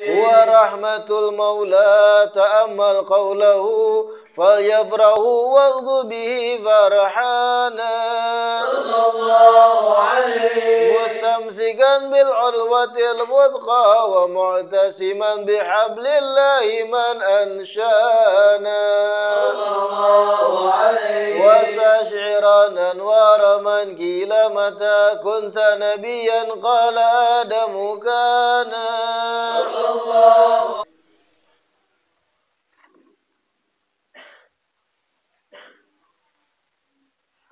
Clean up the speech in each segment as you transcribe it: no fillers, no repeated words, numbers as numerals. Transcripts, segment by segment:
huwa rahmatul maula ta'ammal qawlahu falyafrahu waghdhu bihi farhana sallallahu alaihi mustamsikan bil urwatil wuthqa wa mu'tasiman bihablillahi man anshana sallallahu alaihi wastash'iran anwara man qila mata kunta nabiyyan qala adamu kana sallallahu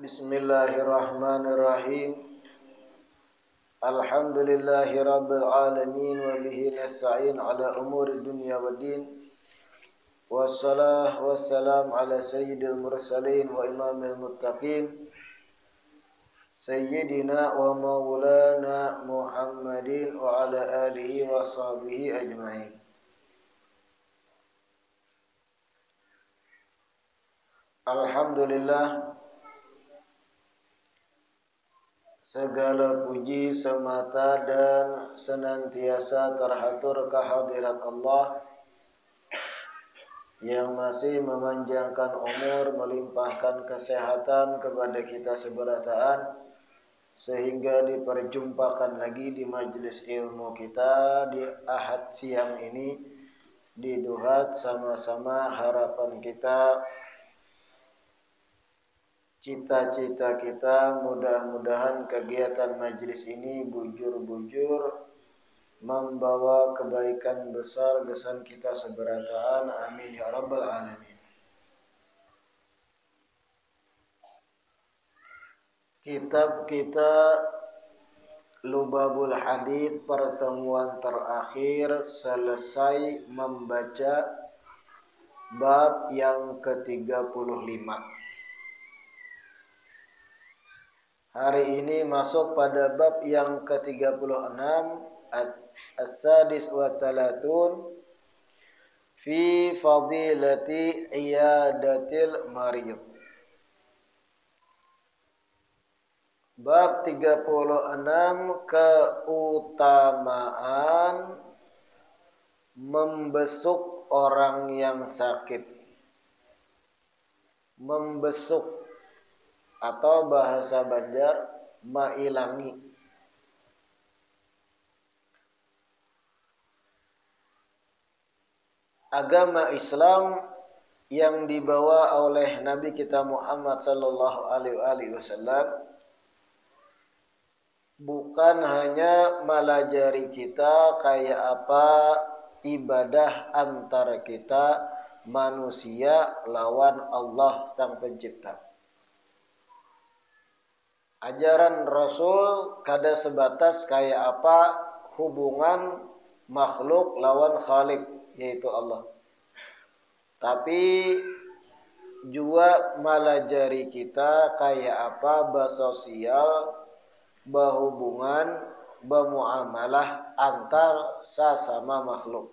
Bismillahirrahmanirrahim. Alhamdulillahi rabbil alamin wa bihi nasta'in ala umuri dunya waddin. Wassalam ala sayyidil mursalin wa imamil muttaqin sayyidina wa maulana Muhammadin wa ala alihi wa sahbihi ajma'in. Alhamdulillah, segala puji semata dan senantiasa terhatur kehadirat Allah yang masih memanjangkan umur, melimpahkan kesehatan kepada kita seberataan sehingga diperjumpakan lagi di majelis ilmu kita di Ahad siang ini di Duhat. Sama-sama harapan kita, cita-cita kita, mudah-mudahan kegiatan majelis ini bujur-bujur membawa kebaikan besar besan kita seberataan. Amin ya rabbal alamin. Kitab kita Lubabul Hadits pertemuan terakhir selesai membaca bab yang ke-35. Hari ini masuk pada bab yang ke-36, As-sadis wa thalathun fi fadilati iyadatil marid. Bab 36, keutamaan membesuk orang yang sakit. Membesuk atau bahasa Banjar mailangi. Agama Islam yang dibawa oleh Nabi kita Muhammad sallallahu alaihi wasallam bukan hanya melajari kita kayak apa ibadah antara kita manusia lawan Allah Sang Pencipta. Ajaran Rasul kada sebatas kayak apa hubungan makhluk lawan Khalik, yaitu Allah. Tapi juga melajari kita kayak apa bersosial, berhubungan, bermuamalah antar sesama makhluk.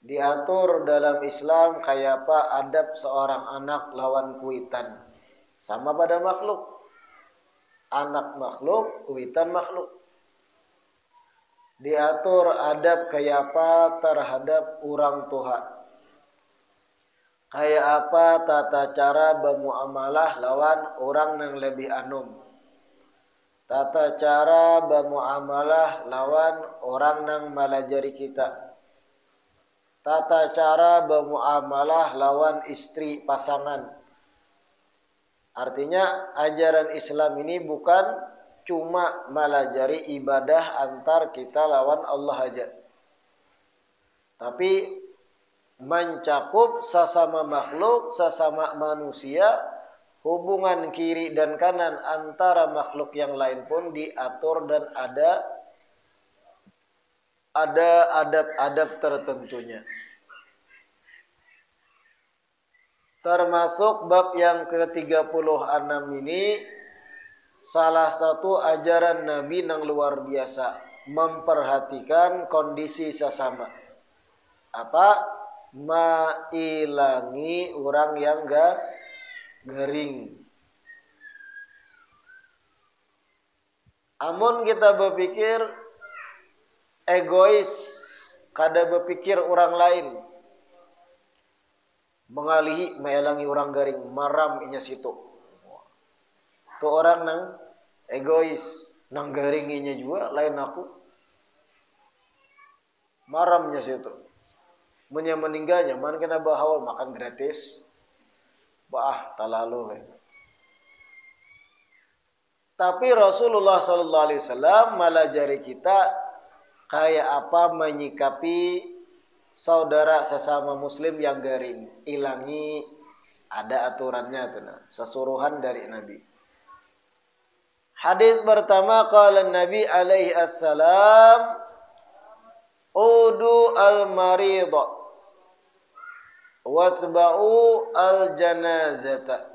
Diatur dalam Islam kayak apa adab seorang anak lawan kuitan. Sama pada makhluk. Anak makhluk, kuitan makhluk. Diatur adab kayak apa terhadap orang tua. Kayak apa tata cara bermuamalah lawan orang yang lebih anum. Tata cara bermuamalah lawan orang yang melajari kita. Tata cara bermuamalah lawan istri pasangan. Artinya ajaran Islam ini bukan cuma melajari ibadah antar kita lawan Allah aja. Tapi mencakup sesama makhluk, sesama manusia, hubungan kiri dan kanan antara makhluk yang lain pun diatur dan ada adab-adab tertentunya. Termasuk bab yang ke-36 ini salah satu ajaran Nabi yang luar biasa, memperhatikan kondisi sesama. Apa? Mailangi orang yang garing. Amun kita berpikir egois, kada berpikir orang lain, mengalihi melangi orang garing, maram inya situ. Tu orang nang egois, nang garing inya juga lain aku, maramnya situ. Munya meninggalnya, man kena bahawal makan gratis, bah talalu. Tapi Rasulullah sallallahu alaihi wasallam malajari kita kayak apa menyikapi saudara sesama muslim yang garing. Ilangi, ada aturannya tuh, nah. Sesuruhan dari Nabi. Hadis pertama, qala Nabi alaihi assalam, udu al-marida watba'u al-janazata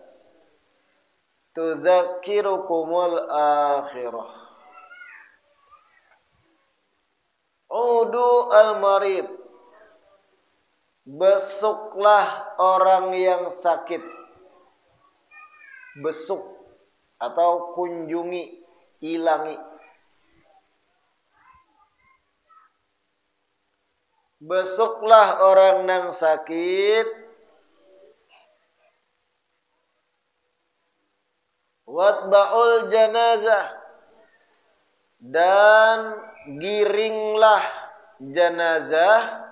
tudzakirukumul akhirah. Udu al-marid, besuklah orang yang sakit. Besuk atau kunjungi, ilangi. Besuklah orang yang sakit. Watba'ul janazah, dan giringlah janazah,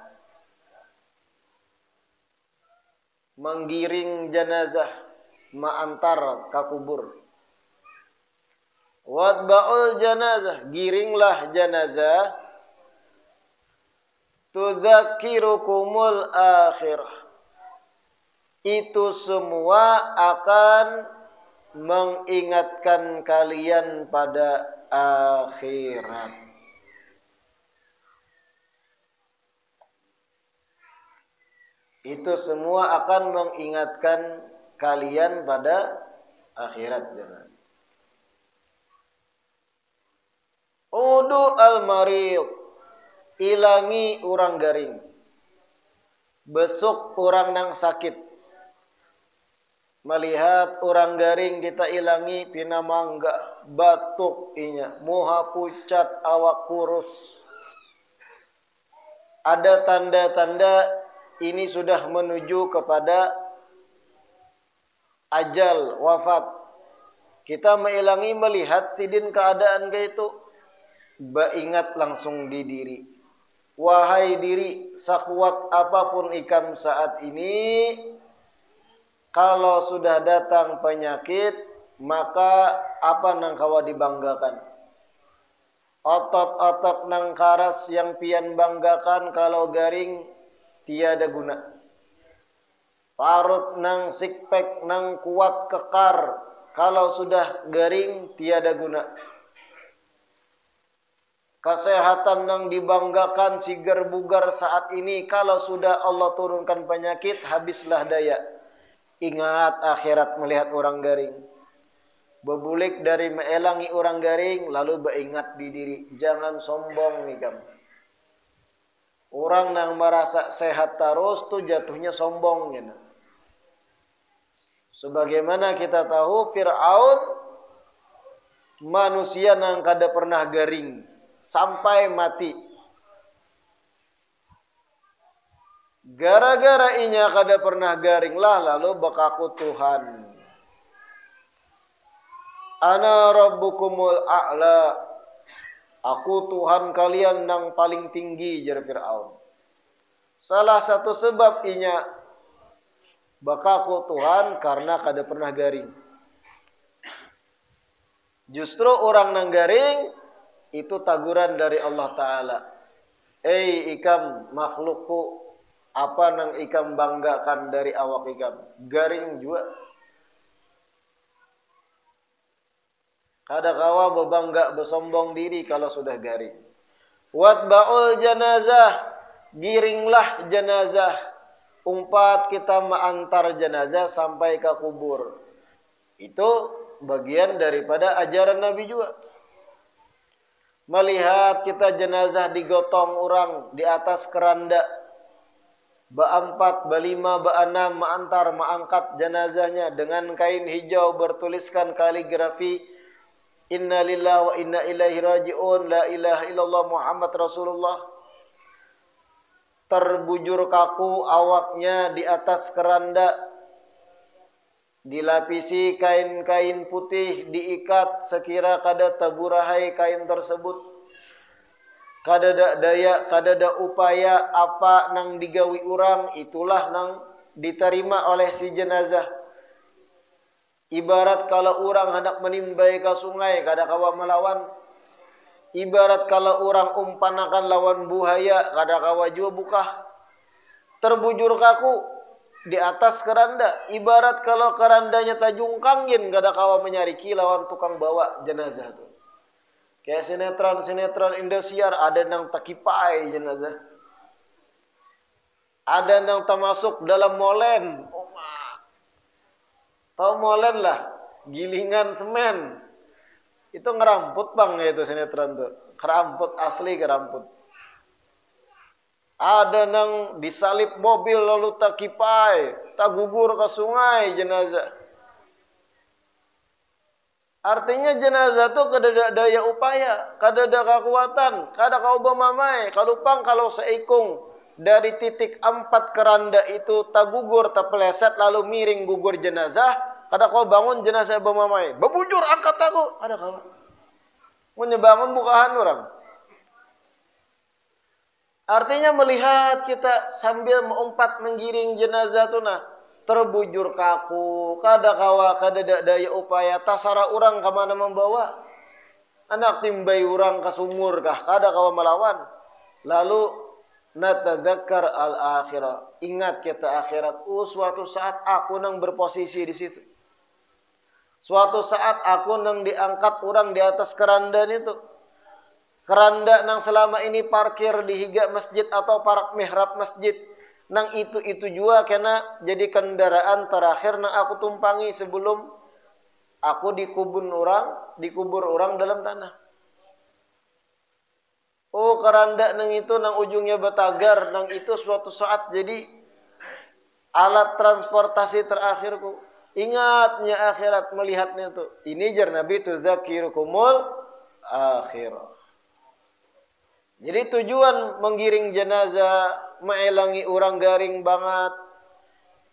menggiring janazah, mengantar ke kubur. Watba'ul janazah, giringlah janazah, tudzakirukumul akhirah, itu semua akan mengingatkan kalian pada akhirat. Itu semua akan mengingatkan kalian pada akhirat. Udu al-marid, ilangi orang garing. Besuk orang nang sakit. Melihat orang garing kita ilangi, pina mangga, batuk inya, muha pucat, awak kurus. Ada tanda-tanda ini sudah menuju kepada ajal, wafat. Kita mengilangi melihat sidin keadaan kayak itu, beringat langsung di diri. Wahai diri, sakuat apapun ikam saat ini, kalau sudah datang penyakit, maka apa nang kawa dibanggakan? Otot-otot nang karas yang pian banggakan kalau garing tiada guna. Parut nang sikpek nang kuat kekar kalau sudah garing tiada guna. Kesehatan nang dibanggakan sigar bugar saat ini kalau sudah Allah turunkan penyakit habislah daya. Ingat akhirat melihat orang garing. Bebulik dari meelangi orang garing, lalu beringat di diri. Jangan sombong nih kamu. Orang yang merasa sehat terus tuh jatuhnya sombong. Gitu. Sebagaimana kita tahu Fir'aun manusia yang kada pernah garing sampai mati. Gara-gara inya kada pernah garing lah lalu bakaku Tuhan. Ana rabbukumul a'la. Aku Tuhan kalian yang paling tinggi, jar Fir'aun. Salah satu sebab inya bakaku Tuhan karena kada pernah garing. Justru orang nang garing itu taguran dari Allah Ta'ala. Ikam makhlukku, apa nang ikam banggakan dari awak ikam? Garing juga. Kada kawa bebangga bersombong diri kalau sudah garing. Watba'ul janazah, giringlah jenazah. Umpat kita mengantar jenazah sampai ke kubur. Itu bagian daripada ajaran Nabi juga. Melihat kita jenazah digotong orang di atas keranda. Ba-4, ba-5, ba-6 mengangkat jenazahnya dengan kain hijau bertuliskan kaligrafi Inna lillahi wa inna ilaihi raji'un. La ilaha illallah Muhammad Rasulullah. Terbujur kaku awaknya di atas keranda, dilapisi kain-kain putih, diikat sekira kada taburahai kain tersebut. Kadada daya, kadada upaya apa nang digawi urang, itulah nang diterima oleh si jenazah. Ibarat kalau orang hendak menimbai ke sungai, kada kawa melawan. Ibarat kalau orang umpanakan lawan buaya, kada kawa jua bukah. Terbujur kaku di atas keranda. Ibarat kalau kerandanya tajungkangin, kada kawa menyariki lawan tukang bawa jenazah tu. Kayak sinetron Indosiar, ada nang takipai jenazah. Ada nang termasuk dalam molen. Tahu molen lah, gilingan semen. Itu ngeramput bang itu sinetron tuh. Keramput asli keramput. Ada nang disalip mobil lalu tak kipai, tak gugur ke sungai jenazah. Artinya jenazah tuh kada ada daya upaya, kada ada kekuatan, kada kau bamamai. Kalupang kalau seikung dari titik 4 keranda itu tak gugur, tak peleset lalu miring gugur jenazah, kada kau bangun jenazah bamamai. Bebujur angkat aku, ada kau. Mau nyebangun bukahan orang. Artinya melihat kita sambil mengumpat menggiring jenazah tu nah, terbujur kaku, kada kawa, kada daya upaya, tasara orang ke mana membawa. Anak timbai orang ke sumur kah, kada kawa melawan. Lalu natadzakkar al-akhirah. Ingat kita akhirat. Suatu saat aku nang berposisi di situ. Suatu saat aku nang diangkat orang di atas keranda itu. Keranda nang selama ini parkir di higa masjid atau parak mihrab masjid. Nang itu jua kena jadi kendaraan terakhir nang aku tumpangi sebelum aku dikubur orang dalam tanah. Oh keranda nang itu nang ujungnya batagar, nang itu suatu saat jadi alat transportasi terakhirku. Ingatnya akhirat melihatnya itu. Ini jar Nabi tudzakirukumul akhirah. Jadi tujuan menggiring jenazah, mengelangi orang garing banget,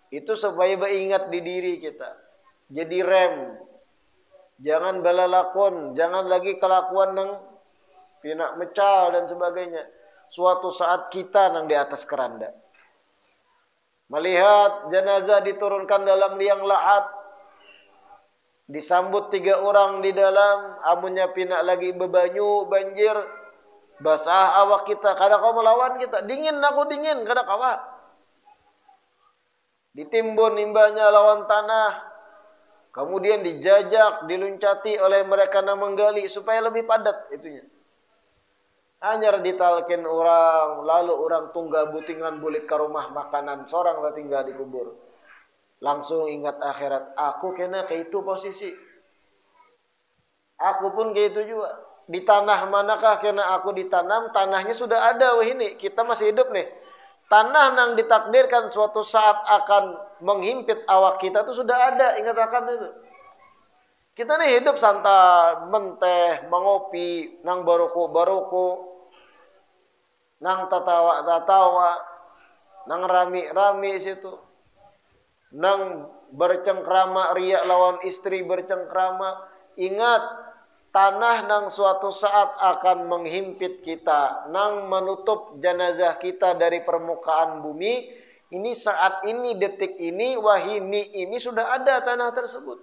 itu supaya beringat di diri kita. Jadi rem. Jangan balalakon, jangan lagi kelakuan nang pinak mecal dan sebagainya. Suatu saat kita nang di atas keranda. Melihat jenazah diturunkan dalam liang lahat. Disambut 3 orang di dalam, amunnya pinak lagi bebanyu, banjir. Basah awak kita, kada kau melawan kita. Dingin aku dingin, kada kawa. Ditimbun imbanya lawan tanah. Kemudian dijajak, diluncati oleh mereka yang menggali supaya lebih padat itunya. Hanya ditalkin orang, lalu orang tunggal butingan bulik ke rumah makanan, seorang lah tinggal dikubur. Langsung ingat akhirat, aku kena ke itu posisi. Aku pun ke itu juga. Di tanah manakah kena aku ditanam, tanahnya sudah ada ini, kita masih hidup nih. Tanah yang ditakdirkan suatu saat akan menghimpit awak kita itu sudah ada, ingat akan itu. Kita nih hidup santai, menteh, mengopi, nang baroko, nang tatawa, nang rami situ. Nang bercengkrama, riak lawan istri bercengkrama. Ingat, tanah nang suatu saat akan menghimpit kita, nang menutup jenazah kita dari permukaan bumi. Ini saat ini, detik ini, wahini ini sudah ada tanah tersebut.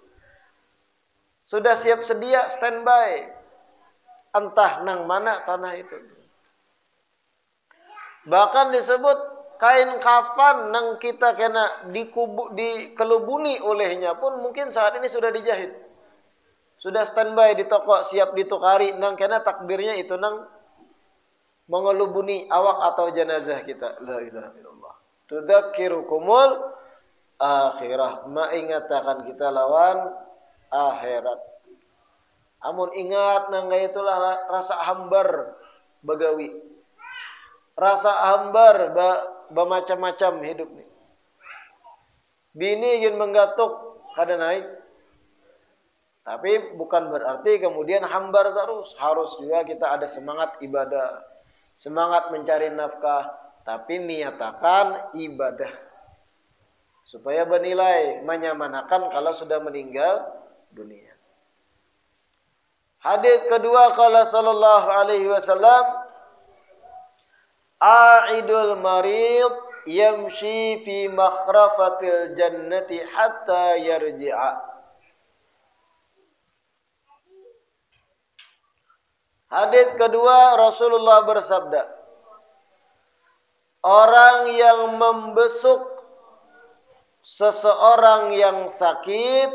Sudah siap sedia, standby. Entah nang mana tanah itu. Bahkan disebut kain kafan nang kita kena dikelubuni olehnya pun mungkin saat ini sudah dijahit. Sudah standby di toko, siap ditukari, nang kena takbirnya itu nang mengelubuni awak atau jenazah kita. La ilaha illallah. Tudzakirukumul akhirah. Mengatakan kita lawan akhirat. Amun ingat nang itulah rasa hambar bagawi. Rasa hambar bermacam-macam hidup ni. Bini ingin menggatuk kada naik. Tapi bukan berarti kemudian hambar terus. Harus juga kita ada semangat ibadah, semangat mencari nafkah, tapi niatakan ibadah. Supaya bernilai, menyamanakan kalau sudah meninggal dunia. Hadits kedua, qala sallallahu alaihi wasallam, a'idul marid yamshi fi makhrafatil jannati hatta yarji'a. Hadits kedua, Rasulullah bersabda, orang yang membesuk seseorang yang sakit,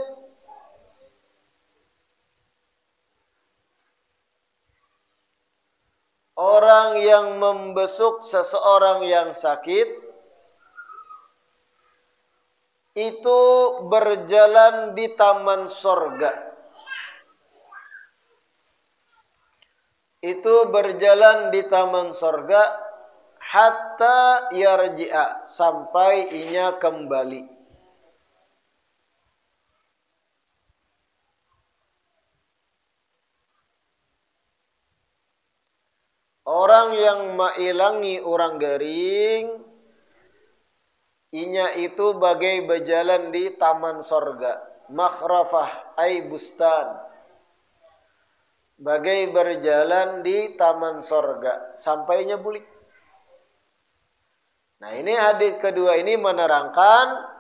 orang yang membesuk seseorang yang sakit itu berjalan di taman sorga. Itu berjalan di taman sorga hatta yarji'a, sampai inya kembali. Orang yang mailangi orang garing, inya itu bagai berjalan di taman sorga. Makhrafah ay bustan, bagai berjalan di taman sorga sampainya bulik. Nah, ini hadits kedua ini menerangkan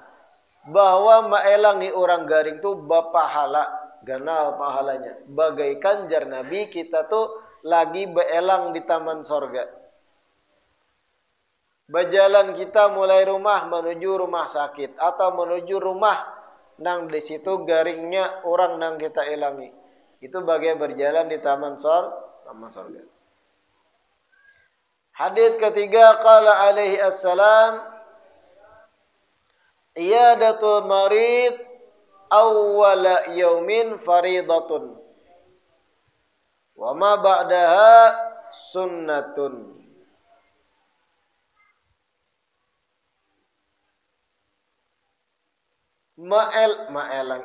bahwa maelangi orang garing itu bapahala, ganal pahalanya. Bagaikan jar Nabi kita tuh lagi beelang di taman sorga. Berjalan kita mulai rumah menuju rumah sakit atau menuju rumah nang di situ garingnya orang nang kita elangi. Itu bagai berjalan di taman sorga. Hadits ketiga, qala alaihi assalam, iyadatul marid awwala yaumin faridatun wa ma ba'daha sunnatun.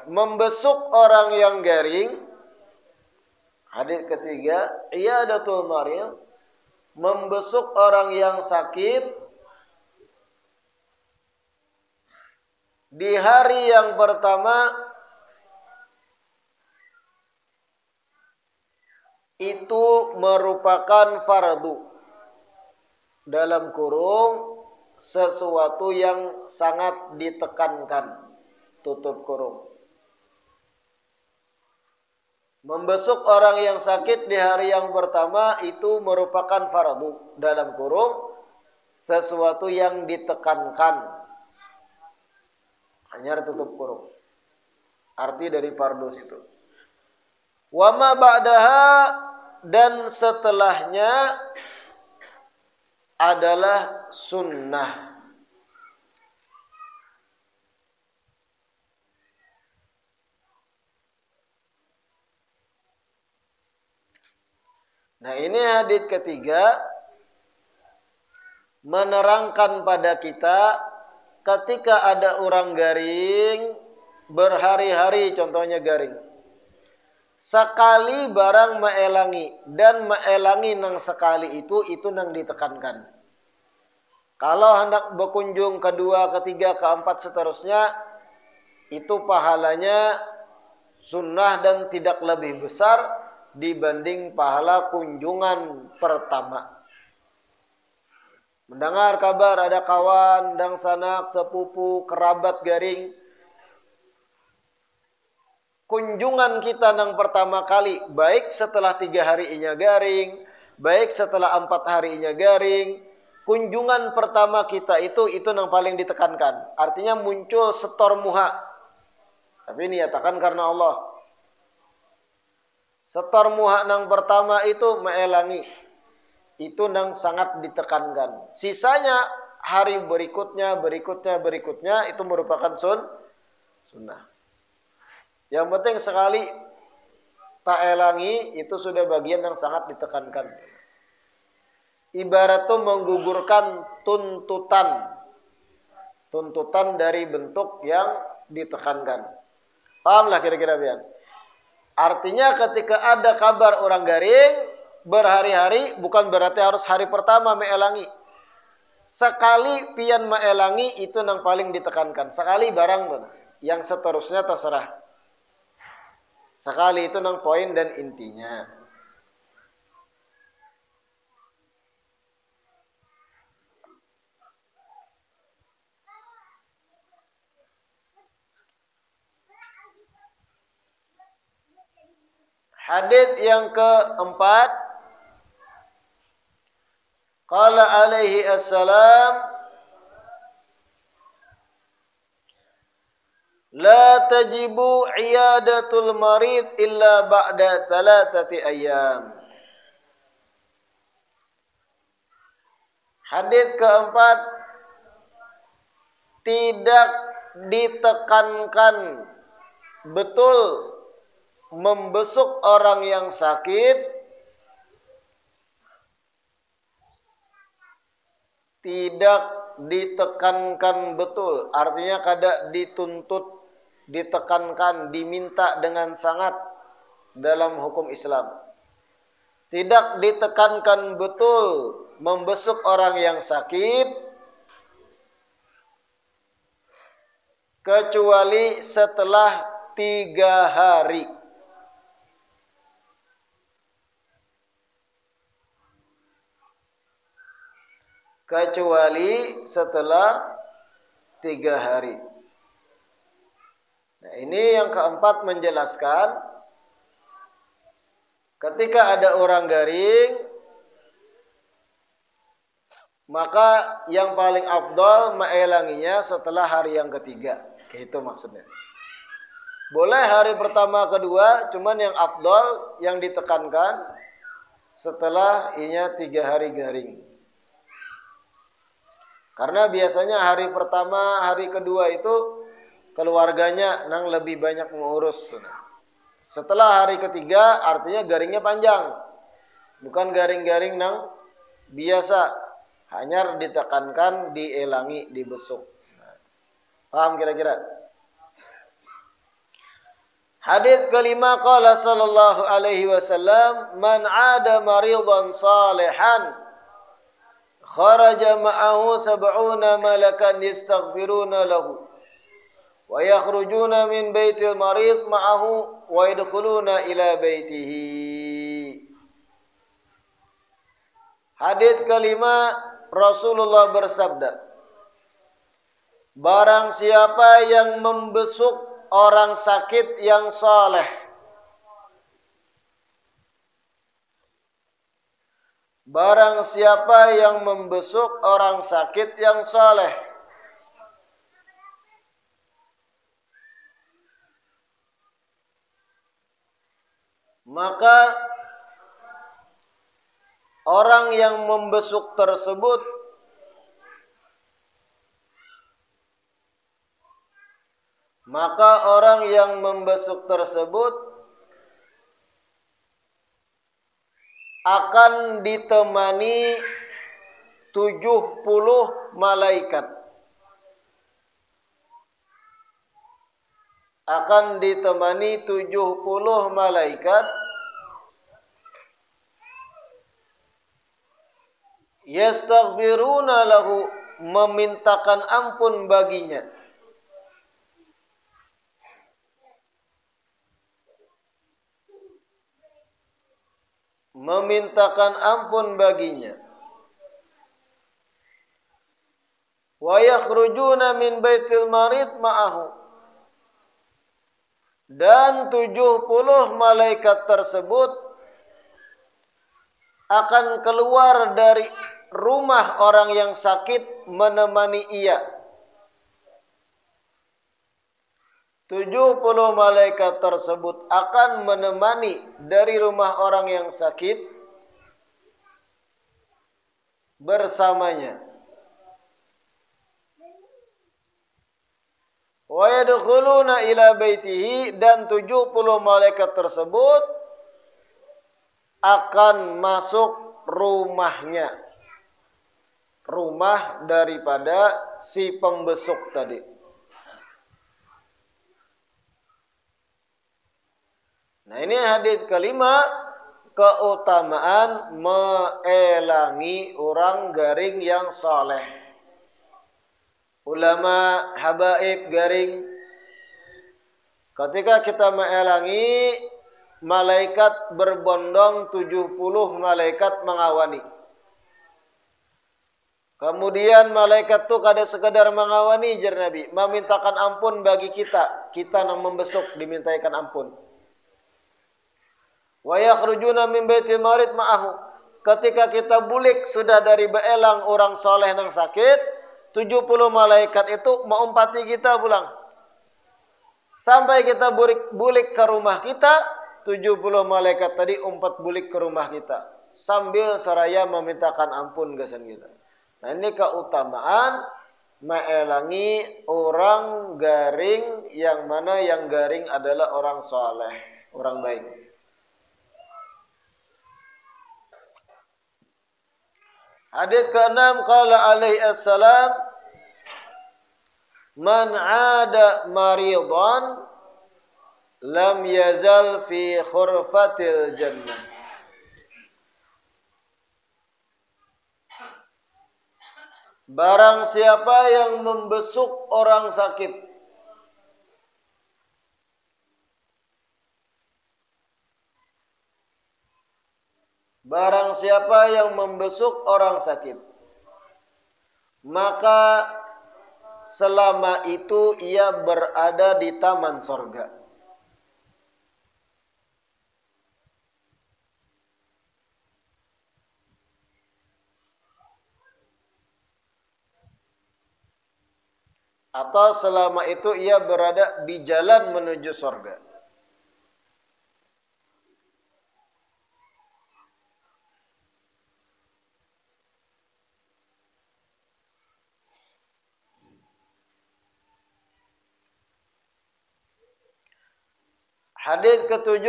Membesuk orang yang garing. Hadits ketiga, iyadatul marid, membesuk orang yang sakit di hari yang pertama itu merupakan fardu, dalam kurung sesuatu yang sangat ditekankan, tutup kurung. Membesuk orang yang sakit di hari yang pertama itu merupakan fardu, dalam kurung sesuatu yang ditekankan. Hanya tutup kurung. Arti dari fardu itu. Wa ma ba'daha, dan setelahnya adalah sunnah. Nah, ini hadits ketiga menerangkan pada kita ketika ada orang garing berhari-hari, contohnya garing. Sekali barang maelangi, dan maelangi nang sekali itu nang ditekankan. Kalau hendak berkunjung kedua, ketiga, keempat, seterusnya, itu pahalanya sunnah dan tidak lebih besar dibanding pahala kunjungan pertama. Mendengar kabar ada kawan, dang sanak, sepupu, kerabat garing. Kunjungan kita nang pertama kali, baik setelah 3 hari inya garing, baik setelah 4 hari inya garing, kunjungan pertama kita itu nang paling ditekankan. Artinya muncul setor muha. Tapi niatakan karena Allah. Setor muha nang pertama itu maelangi. Itu nang sangat ditekankan. Sisanya hari berikutnya itu merupakan sunnah. Yang penting sekali tak elangi itu sudah bagian yang sangat ditekankan. Ibarat itu menggugurkan tuntutan dari bentuk yang ditekankan. Pahamlah kira-kira Bian? Artinya ketika ada kabar orang garing berhari-hari, bukan berarti harus hari pertama maelangi. Sekali pian maelangi itu yang paling ditekankan. Sekali barang tuh. Yang seterusnya terserah. Sekali itu yang poin dan intinya. Hadits yang keempat, qala alaihi assalam, la tajibu iyadatul marid illa ba'da 3 ayyam. Hadits keempat, tidak ditekankan betul membesuk orang yang sakit, tidak ditekankan betul, artinya kada dituntut, ditekankan, diminta dengan sangat dalam hukum Islam. Tidak ditekankan betul membesuk orang yang sakit kecuali setelah 3 hari. Kecuali setelah 3 hari. Nah, ini yang keempat menjelaskan ketika ada orang garing, maka yang paling afdal maelanginya setelah hari yang ketiga. Itu maksudnya. Boleh hari pertama, kedua, cuman yang afdal, yang ditekankan setelah inya 3 hari garing. Karena biasanya hari pertama, hari kedua itu keluarganya nang lebih banyak mengurus. Setelah hari ketiga artinya garingnya panjang. Bukan garing-garing nang biasa. Hanya ditekankan, dielangi, dibesuk. Paham kira-kira? Hadits kelima, qala sallallahu alaihi wasallam, man 'ada maridan salihan kharaja ma'ahu 70 malakan yastaghfiruna lahu wa yakhrujuna min baitil marid ma'ahu wa yadkhuluna ila baitihi. Hadits kelima, Rasulullah bersabda, barang siapa yang membesuk orang sakit yang saleh, barang siapa yang membesuk orang sakit yang saleh, maka orang yang membesuk tersebut akan ditemani 70 malaikat. Akan ditemani 70 malaikat yastaghfiruna lahu, memintakan ampun baginya. Memintakan ampun baginya. Wa yakhrujuna min baitil marid ma'ahu, dan 70 malaikat tersebut akan keluar dari rumah orang yang sakit menemani ia. 70 malaikat tersebut akan menemani dari rumah orang yang sakit bersamanya. Wa yadkhuluna ila baitihi, dan 70 malaikat tersebut akan masuk rumahnya. Rumah daripada si pembesuk tadi. Nah, ini hadis kelima, keutamaan meelangi orang garing yang saleh. Ulama habaib garing, ketika kita meelangi, malaikat berbondong 70 malaikat mengawani. Kemudian malaikat tu kada sekadar mengawani jar Nabi, memintakan ampun bagi kita. Kita yang membesuk dimintakan ampun. Wa yakhrujuna min baitil marid ma'ahu. Ketika kita bulik sudah dari beelang orang soleh nang sakit, 70 malaikat itu mengumpati kita pulang. Sampai kita bulik ke rumah kita, 70 malaikat tadi umpat bulik ke rumah kita. Sambil seraya memintakan ampun gasan kita. Nah, ini keutamaan meelangi orang garing, yang mana yang garing adalah orang soleh, orang baik. Hadis ke-6, qala alaihi assalam, man 'ada maridan lam yazal fi khurfatil jannah. Barang siapa yang membesuk orang sakit, barang siapa yang membesuk orang sakit, maka selama itu ia berada di taman sorga. Atau selama itu ia berada di jalan menuju sorga. Hadis ke-7,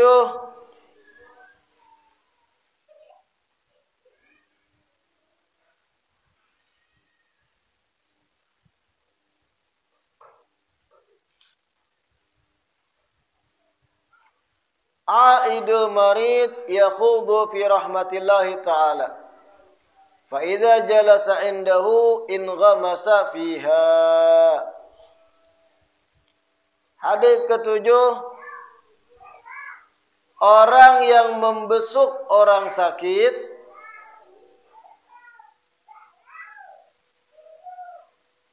Aidul marid yakhudu fi rahmatillahi ta'ala. Fa idza jalasa indahu in ghamasa fiha. Hadis ke-7, orang yang membesuk orang sakit,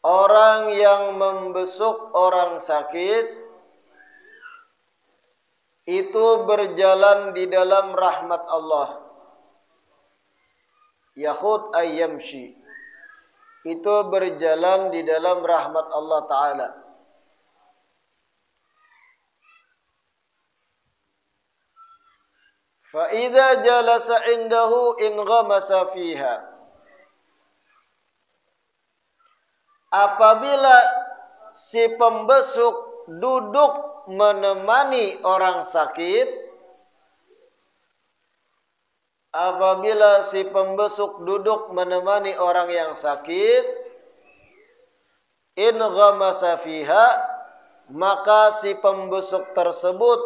orang yang membesuk orang sakit itu berjalan di dalam rahmat Allah. Yakhud ayyamshi, itu berjalan di dalam rahmat Allah Ta'ala. Fa idza jalasa indahu in ghamasa fiha. Apabila si pembesuk duduk menemani orang sakit, apabila si pembesuk duduk menemani orang yang sakit, in ghamasa fiha, maka si pembesuk tersebut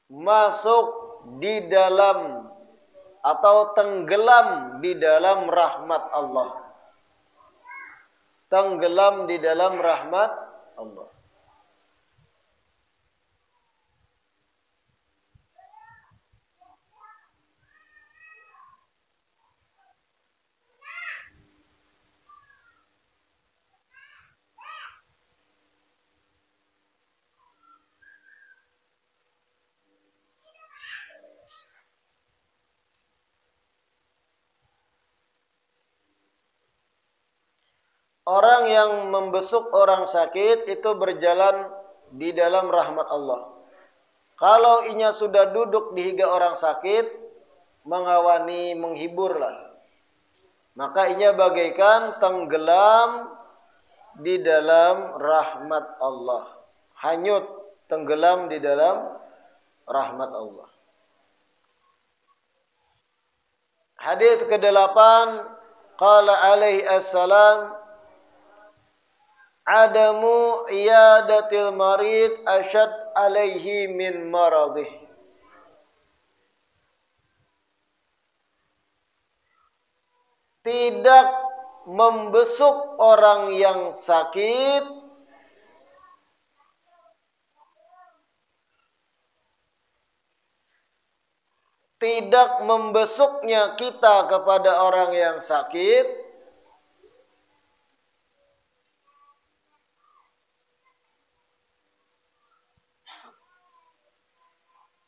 masuk di dalam atau tenggelam di dalam rahmat Allah. Tenggelam di dalam rahmat Allah. Orang yang membesuk orang sakit itu berjalan di dalam rahmat Allah. Kalau inya sudah duduk di higa orang sakit, mengawani, menghiburlah, maka inya bagaikan tenggelam di dalam rahmat Allah. Hanyut, tenggelam di dalam rahmat Allah. Hadis ke-8, qala alaihi assalam, adamu iyadatil marid asyad alaihi min maradih. Tidak membesuk orang yang sakit tidak membesuknya kita kepada orang yang sakit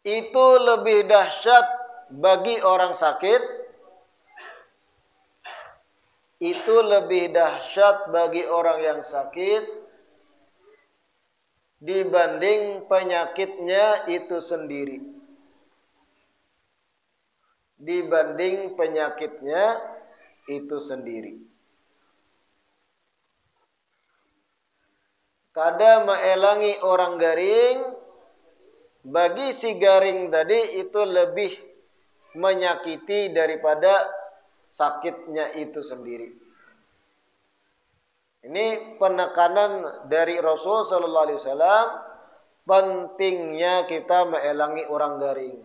itu lebih dahsyat bagi orang sakit. Itu lebih dahsyat bagi orang yang sakit dibanding penyakitnya itu sendiri. Dibanding penyakitnya itu sendiri. Kada maelangi orang garing, bagi si garing tadi itu lebih menyakiti daripada sakitnya itu sendiri. Ini penekanan dari Rasul sallallahu alaihi wasallam pentingnya kita maelangi orang garing,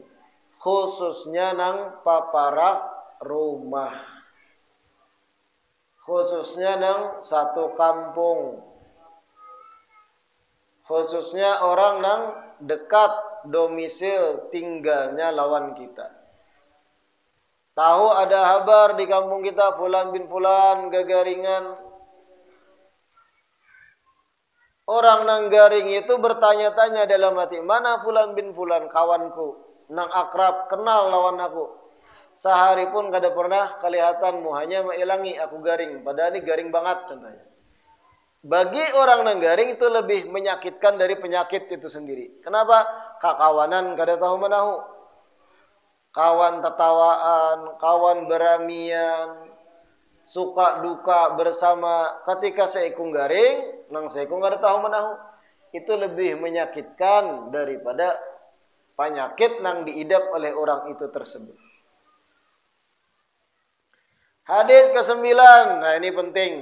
khususnya nang paparak rumah. Khususnya nang satu kampung. Khususnya orang nang dekat domisil tinggalnya lawan kita. Tahu ada kabar di kampung kita fulan bin fulan gagaringan. Orang nang garing itu bertanya-tanya dalam hati, mana fulan bin fulan kawanku, nang akrab, kenal lawan aku. Sehari pun kada pernah kelihatanmu, hanya mengilangi aku garing. Padahal ini garing banget contohnya. Bagi orang nang garing itu lebih menyakitkan dari penyakit itu sendiri. Kenapa? Kakawanan kada tahu menahu. Kawan tetawaan, kawan beramian, suka duka bersama. Ketika seikung garing, nang seikung kada tahu menahu. Itu lebih menyakitkan daripada penyakit nang diidap oleh orang itu tersebut. Hadits ke-9, nah ini penting.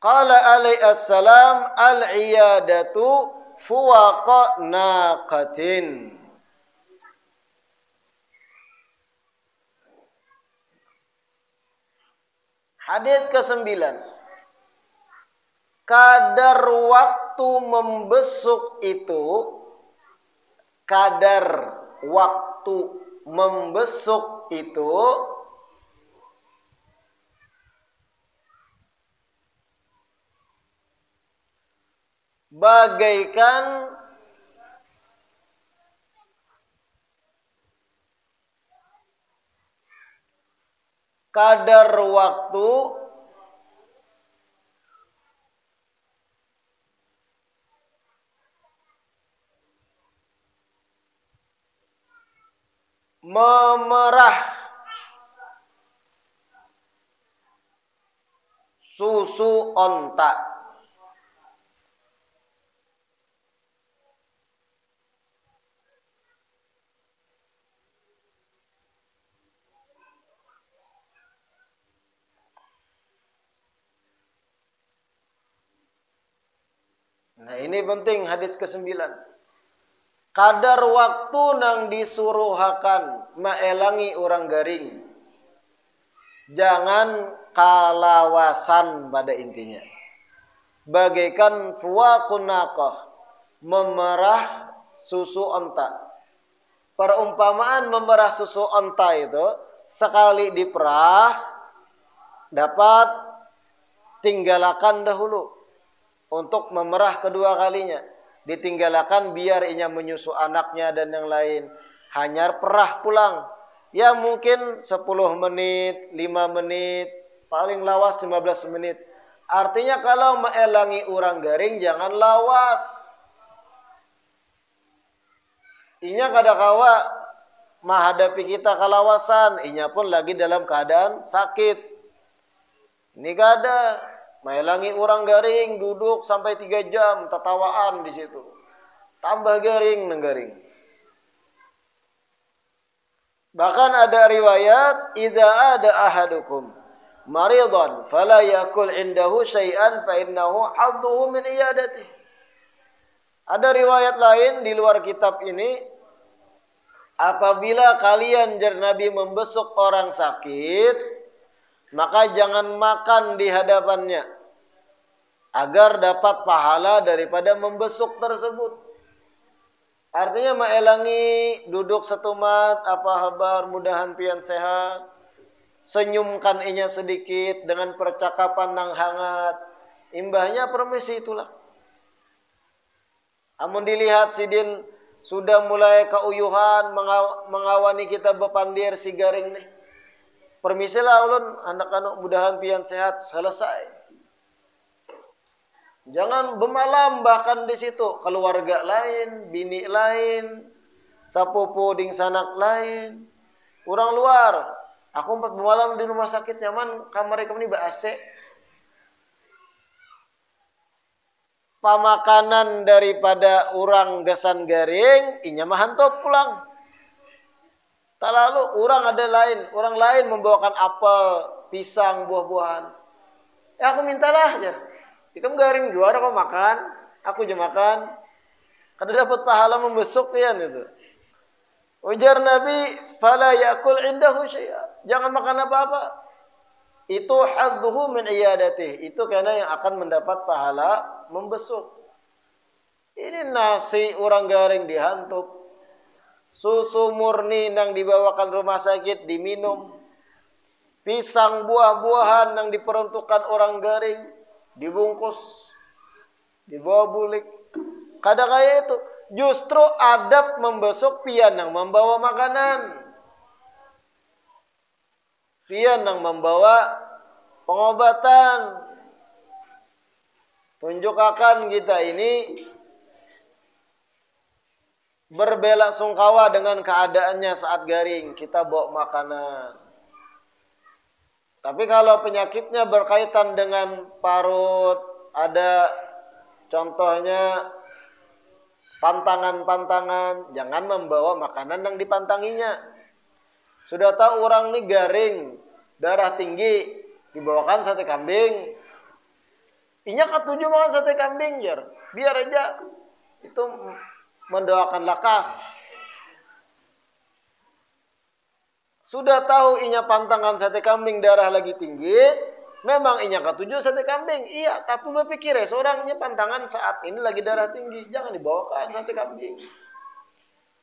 Qala alaihi assalam al-iyadatu fuwaqa naqatin. Hadits ke-9. Kadar waktu membesuk itu, kadar waktu membesuk itu bagaikan kadar waktu memerah susu onta. Nah ini penting hadis ke-9. Kadar waktu nang disuruhakan maelangi orang garing. Jangan kalawasan pada intinya. Bagaikan fuwaqun naqah, memerah susu onta. Perumpamaan memerah susu onta itu sekali diperah dapat tinggalkan dahulu. Untuk memerah kedua kalinya. Ditinggalkan biar inya menyusu anaknya dan yang lain. Hanya perah pulang. Ya mungkin 10 menit, 5 menit, paling lawas 15 menit. Artinya kalau maelangi orang garing jangan lawas. Inya kada kawa menghadapi kita kalawasan. Inya pun lagi dalam keadaan sakit. Ini kada. Maelangi orang garing, duduk sampai 3 jam, tertawaan di situ. Tambah garing, nenggaring. Bahkan ada riwayat, idza ada ahadukum maridan fala yakul indahu syai'an fa innahu hadduhu min iyadatihi. Ada riwayat lain di luar kitab ini, apabila kalian jar Nabi membesuk orang sakit, maka jangan makan di hadapannya agar dapat pahala daripada membesuk tersebut. Artinya maelangi duduk setumat, apa kabar, mudahan pian sehat. Senyumkan inya sedikit dengan percakapan nang hangat. Imbahnya permisi itulah. Amun dilihat sidin sudah mulai keuyuhan mengawani kita bepandir si garing nih. Permisilah ulun anak-anak mudahan pian sehat, selesai. Jangan bemalam bahkan di situ, keluarga lain, bini lain, sapupu ding sanak lain, orang luar. Aku 4 bemalam di rumah sakit nyaman, kamar ikam ini AC. Pamakanan daripada orang gesan garing, inya mah hantop pulang. Tak lalu orang lain membawakan apel, pisang, buah-buahan. Ya aku mintalah aja. Ikam garing juara kau makan, aku je makan. Kada dapat pahala membesuk pian itu. Ujar Nabi, fala yakul indahu syai'a. Jangan makan apa-apa. Itu hadduhu min iyadatihi. Itu karena yang akan mendapat pahala membesuk. Ini nasi orang garing dihantup. Susu murni yang dibawakan rumah sakit diminum. Pisang buah-buahan yang diperuntukkan orang garing dibungkus, dibawa bulik. Kadang kaya itu justru adab membesuk pian yang membawa makanan, pian yang membawa pengobatan. Tunjukkan kita ini berbela sungkawa dengan keadaannya saat garing, kita bawa makanan. Tapi kalau penyakitnya berkaitan dengan parut, ada contohnya pantangan-pantangan, jangan membawa makanan yang dipantanginya. Sudah tahu orang ini garing, darah tinggi, dibawakan sate kambing. Inya ketujuh makan sate kambing, biar aja itu mendoakan lakas. Sudah tahu inya pantangan sate kambing darah lagi tinggi, memang inya ketujuh sate kambing. Iya, tapi berpikir ya, seorangnya pantangan saat ini lagi darah tinggi, jangan dibawakan sate kambing.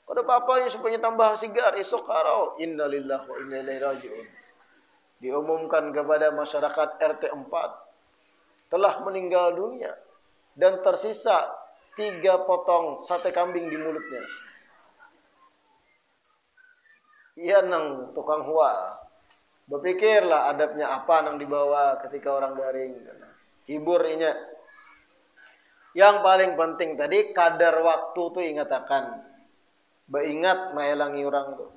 Ada apa-apa supaya tambah sigar, esok karau. Innalillahi wa inna ilaihi raji'un. Diumumkan kepada masyarakat RT 4 telah meninggal dunia dan tersisa 3 potong sate kambing di mulutnya. Ia nang tukang hua. Berpikirlah adabnya apa nang dibawa ketika orang garing. Hibur inya. Yang paling penting tadi kadar waktu tuh ingatakan. Beingat maelangi orang tuh.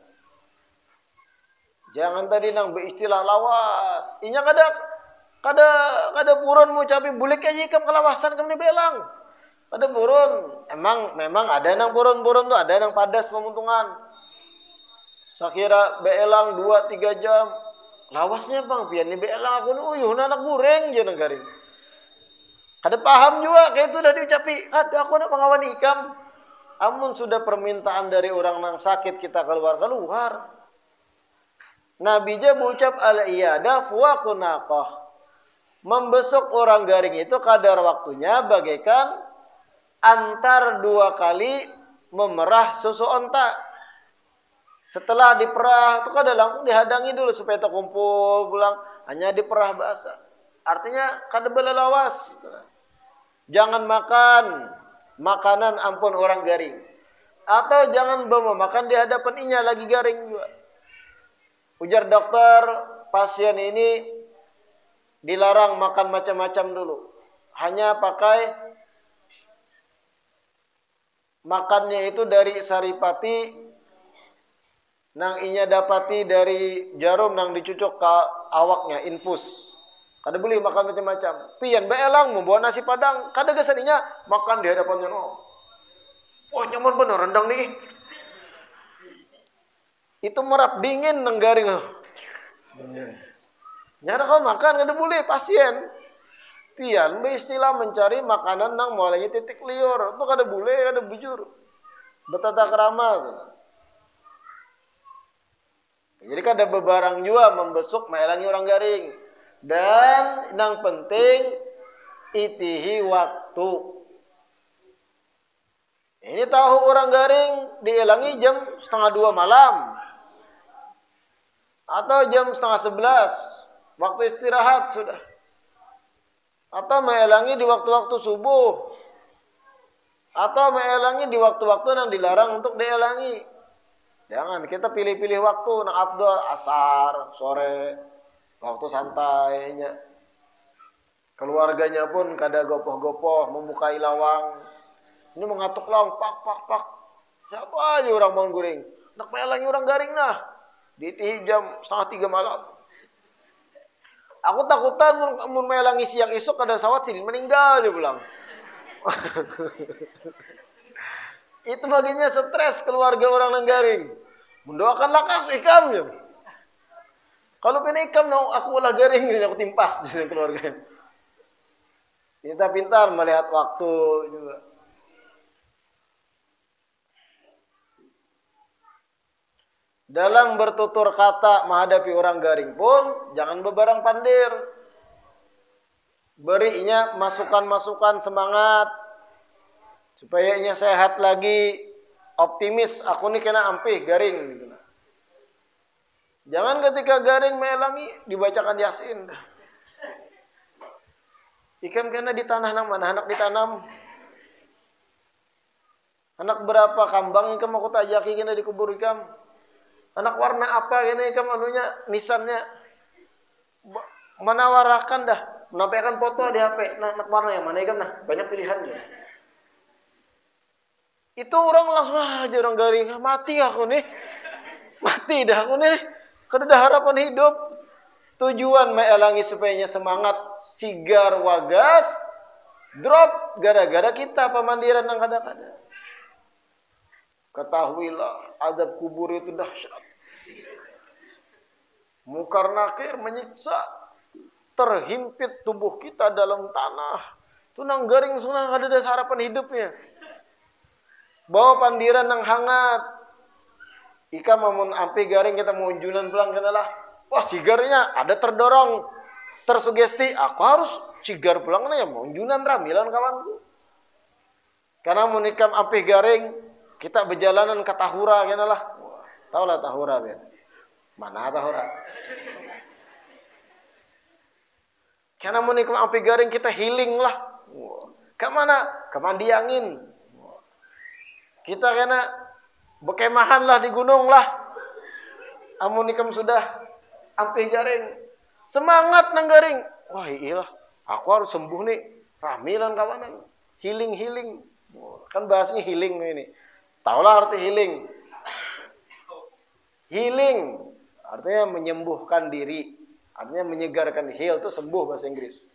Jangan tadi nang beristilah lawas. Inya kada purun mau capi bulik aja ikam kelawasan kam ni belang. Kada purun. Memang ada nang purun-purun tuh, ada nang padas pemuntungan. Sakira beelang 2-3 jam. Lawasnya bang, pian ni beelang aku ni uyuh anak goreng je nang garing. Kada paham juga kayak itu dah diucapi. Kada aku nak pengawan ikam. Amun sudah permintaan dari orang nang sakit kita keluar. Nabi je mengucap al-iyadah fuwaqun naqah. Membesuk orang garing itu kadar waktunya bagaikan antar 2 kali memerah susu onta. Setelah diperah, itu kada langsung dihadangi dulu supaya terkumpul pulang. Hanya diperah basah. Artinya kada belelawas. Jangan makan makanan ampun orang garing. Atau jangan bawa makan di hadapan inya lagi garing juga. Ujar dokter, pasien ini dilarang makan macam-macam dulu. Hanya pakai makannya itu dari saripati nang inya dapati dari jarum nang dicucuk ke awaknya, infus. Kada boleh makan macam-macam. Pian beelang membawa nasi padang, kada gesan inya makan di hadapannya no. Wah, nyaman bener rendang nih. Itu merap dingin nang garing. Nyara kau makan kada boleh pasien. Pian istilah mencari makanan nang mulainya titik liur. Itu kada boleh, kada bujur. Betata kerama. Jadi kada bebarang jua membesuk melangi orang garing. Dan nang penting itihi waktu. Ini tahu orang garing dielangi jam 12:30 malam. Atau jam 10:30. Waktu istirahat sudah. Atau melangi di waktu-waktu subuh. Atau melangi di waktu-waktu yang dilarang untuk dielangi. Jangan, kita pilih-pilih waktu. Nang afdal asar, sore, waktu santainya. Keluarganya pun kada gopoh-gopoh, membukai lawang. Ini mengatuk lawang, pak. Siapa aja orang bangun guring. Nak melangi orang garing nah. Di jam 2:30 malam. Aku takutan mun melangi siang esok kada sawat sidin meninggal aja pulang. Itu baginya stres keluarga orang nanggaring. Mendoakan lakas ikam ya. Kalau kena ikam aku ulah garing aku timpas dengan keluarga. Kita pintar melihat waktu juga. Dalam bertutur kata menghadapi orang garing pun jangan bebarang pandir. Berinya masukan-masukan semangat supaya inya sehat lagi, optimis. Aku nih kena ampih garing gitu. Jangan ketika garing melangi dibacakan Yasin. Ikam kena di tanah nang mana anak ditanam. Anak berapa kambang ikam aku tajaki kena dikubur ikam. Anak warna apa ini ikam anunya nisannya menawarakan dah menampilkan foto di HP. Nah, anak warna yang mana ikam nah banyak pilihannya. Itu orang langsung aja orang garing mati aku nih aku nih kada ada harapan hidup. Tujuan melangi supaya semangat sigar wagas drop gara-gara kita pemandiran nang kada-kada. Ketahuilah azab kubur itu dahsyat. Mungkar nakir menyiksa, terhimpit tubuh kita dalam tanah. Itu nang garing sunah ada harapan hidupnya. Bawa pandiran nang hangat. Ika mamun ampi garing kita mau unjunan pulang kenalah. Wah sigarnya ada terdorong, tersugesti. Aku harus sigar pulang ya mau unjunan ramilan kawanku. Karena mun ikam ampi garing kita berjalanan ke Tahura kenalah. Tahu lah Tahura ben. Mana Tahura? Karena mun ikam ampi garing kita healing lah. Ke mana? Ke mandi angin. Kita kena bekemahan lah di gunung lah. Amun ikam sudah ampih garing. Semangat nang garing. Wah iyalah. Aku harus sembuh nih. Ramilan kawanan. Healing. Kan bahasnya healing ini. Taulah arti healing. Healing. Artinya menyembuhkan diri. Artinya menyegarkan. Heal itu sembuh bahasa Inggris.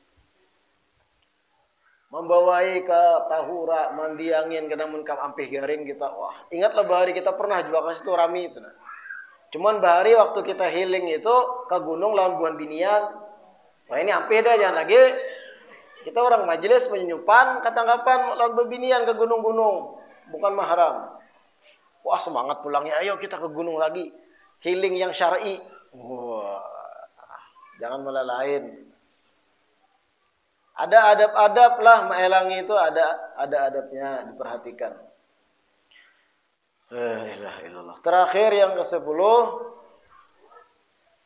Membawai ke Tahura, mandi angin, kenamun kam ampih garing kita. Wah, ingatlah bahari kita pernah juga kasih itu rami itu. Nah. Cuman bahari waktu kita healing itu ke gunung lawan buan binian. Wah ini ampih dah jangan lagi. Kita orang majelis menyupan ketanggapan lawan bebinian ke gunung-gunung. Bukan mahram. Wah semangat pulangnya. Ayo kita ke gunung lagi. Healing yang syar'i. Wah, jangan melalain. Ada adab-adab lah melangi itu ada adabnya diperhatikan. La ilaha illallah. Terakhir yang ke-10.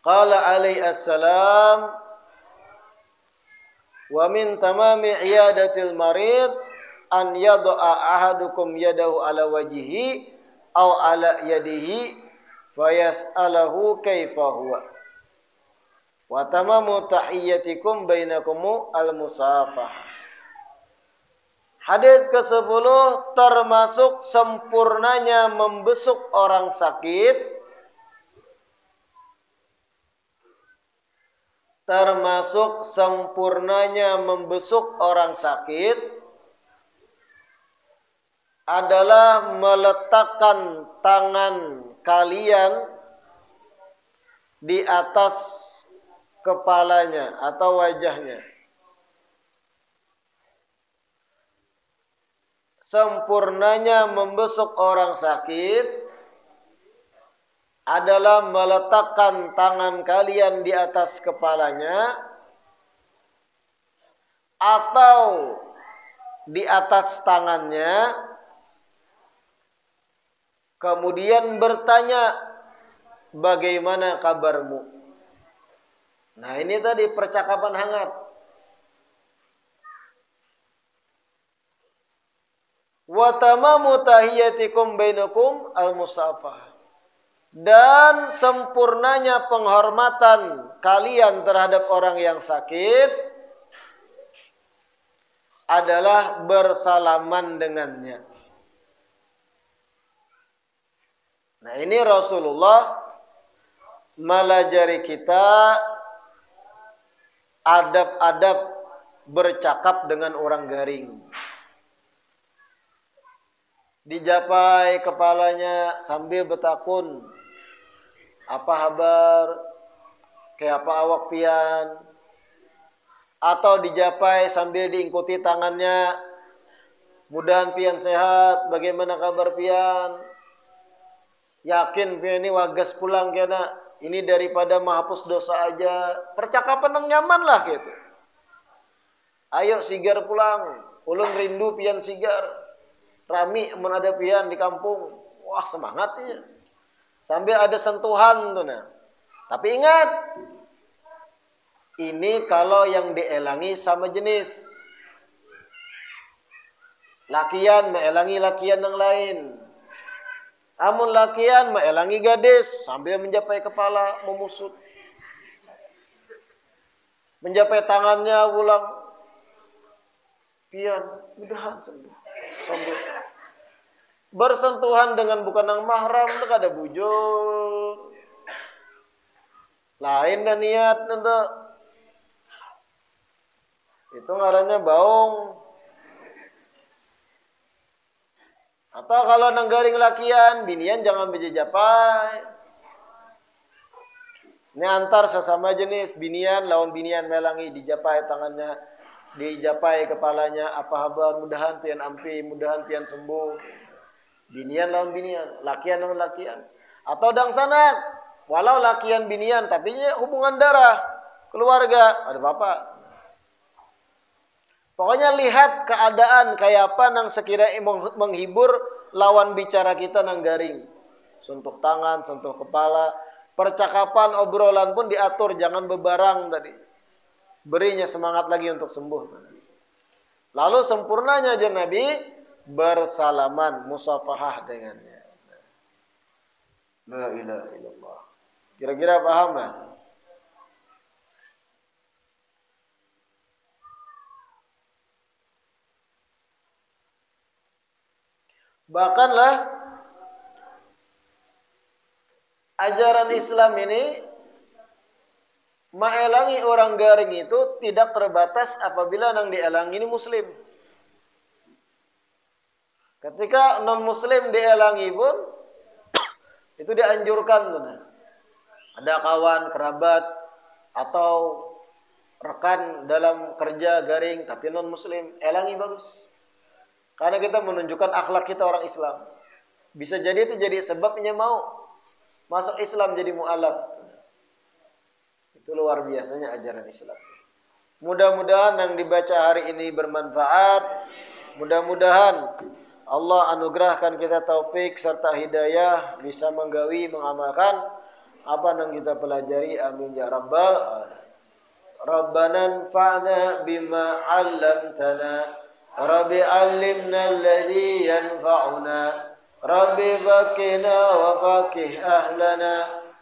Qala alaihi assalam wa min tamami iyadatil marid an yad'a ahadukum yadahu ala wajhihi aw ala yadihi fayas'alahu kaifa huwa. Wa tamamu tahiyyatikum bainakum al-musafah. Hadis ke-10 termasuk sempurnanya membesuk orang sakit. Termasuk sempurnanya membesuk orang sakit adalah meletakkan tangan kalian di atas kepalanya atau wajahnya. Sempurnanya membesuk orang sakit adalah meletakkan tangan kalian di atas kepalanya atau di atas tangannya, kemudian bertanya, bagaimana kabarmu? Nah, ini tadi percakapan hangat. Wa tamamu tahiyyatikum bainakum al-musafah. Dan sempurnanya penghormatan kalian terhadap orang yang sakit adalah bersalaman dengannya. Nah, ini Rasulullah melajari kita adab-adab bercakap dengan orang garing. Dijapai kepalanya sambil bertakun, apa kabar? Kayak apa awak pian? Atau dijapai sambil diingkuti tangannya, mudahan pian sehat, bagaimana kabar pian? Yakin pian ini wagas pulang kena, ini daripada menghapus dosa aja. Percakapan yang nyaman lah gitu. Ayo sigar pulang, ulun rindu pian sigar. Rami menada pian di kampung. Wah, semangatnya. Sambil ada sentuhan tuh nah. Tapi ingat, ini kalau yang dielangi sama jenis. Lakian meelangi lakian yang lain. Amun lakian meelangi gadis sambil menjapai kepala memusut. Menjapai tangannya ulang. Pian, mudahan sembuh. Sambil bersentuhan dengan bukan yang mahram itu kada bujur. Lain dan niat nanti. Itu ngarannya baung. Atau kalau nanggaring lakian, binian jangan berjapai. Ini antar sesama jenis, binian lawan binian melangi, dijapai tangannya, dijapai kepalanya, apa kabar, mudahan pian ampi, mudahan pian sembuh. Binian lawan binian, lakian lawan lakian. Atau dang sanak, walau lakian binian, tapi hubungan darah, keluarga, ada bapak. Pokoknya lihat keadaan kayak apa nang sekiranya menghibur lawan bicara kita nang garing. Sentuh tangan, sentuh kepala, percakapan, obrolan pun diatur, jangan bebarang tadi. Berinya semangat lagi untuk sembuh. Lalu sempurnanya aja Nabi bersalaman, musafahah dengannya. La ilaha illallah. Kira-kira paham lah? Bahkanlah ajaran Islam ini maelangi orang garing itu tidak terbatas apabila nang dielangi ini muslim. Ketika non muslim dielangi pun itu dianjurkan tuh. Ada kawan, kerabat atau rekan dalam kerja garing tapi non muslim, elangi bagus. Karena kita menunjukkan akhlak kita orang Islam. Bisa jadi itu jadi sebabnya mau masuk Islam jadi mu'alaf. Itu luar biasanya ajaran Islam. Mudah-mudahan yang dibaca hari ini bermanfaat. Mudah-mudahan Allah anugerahkan kita taufik serta hidayah bisa menggawi, mengamalkan apa yang kita pelajari. Amin ya rabbal alamin. Rabbana anfa'na bima 'allamtana. Rabbi 'allimna alladhi yanfa'una. Rabbi fakina wa fakih ahlana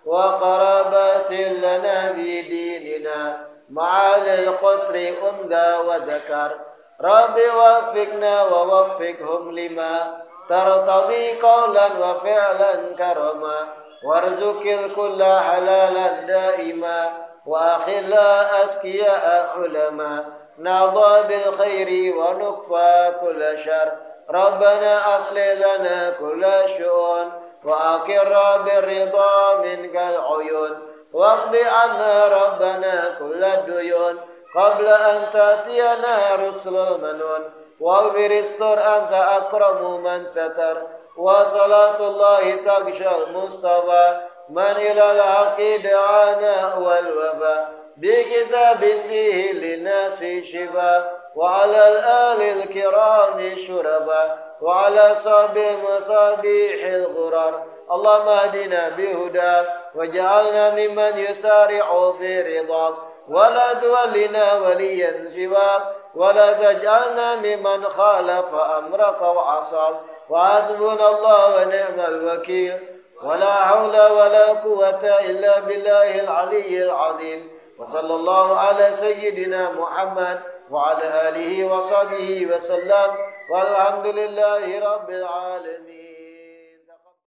wa qarabatin lana bi dinina ma'al qatri unda wa dhakar. Rabbi wafiqna wa wafiqhum lima tartadi qawlan wa fi'lan karama warzuqil kulla halalan daima wa akhilla atqiya ulama nadha bil khairi wa nukfa kulla syar. Rabbana aslih lana kulla syu'un wa aqirra bir ridha minkal uyun واقض عنا ربنا كل الديون قبل أن تأتينا رسل المنون واغفر استر أنت أكرم من ستر وصلاة الله تغشى المصطفى من إلى الحق دعانا والوفا بكتاب فيه للناس شفاء وعلى الآل الكرام شربا وعلى صحب مصابيح الغرر اللهم اهدنا بهداك واجعلنا ممن يسارع في رضاك ولا تولنا وليا سواك ولا تجعلنا ممن خالف أمرك وعصاك وحسبنا الله ونعم الوكيل ولا حول ولا قوة إلا بالله العلي العظيم وصلى الله على سيدنا محمد وعلى آله وصحبه وسلم والحمد لله رب العالمين.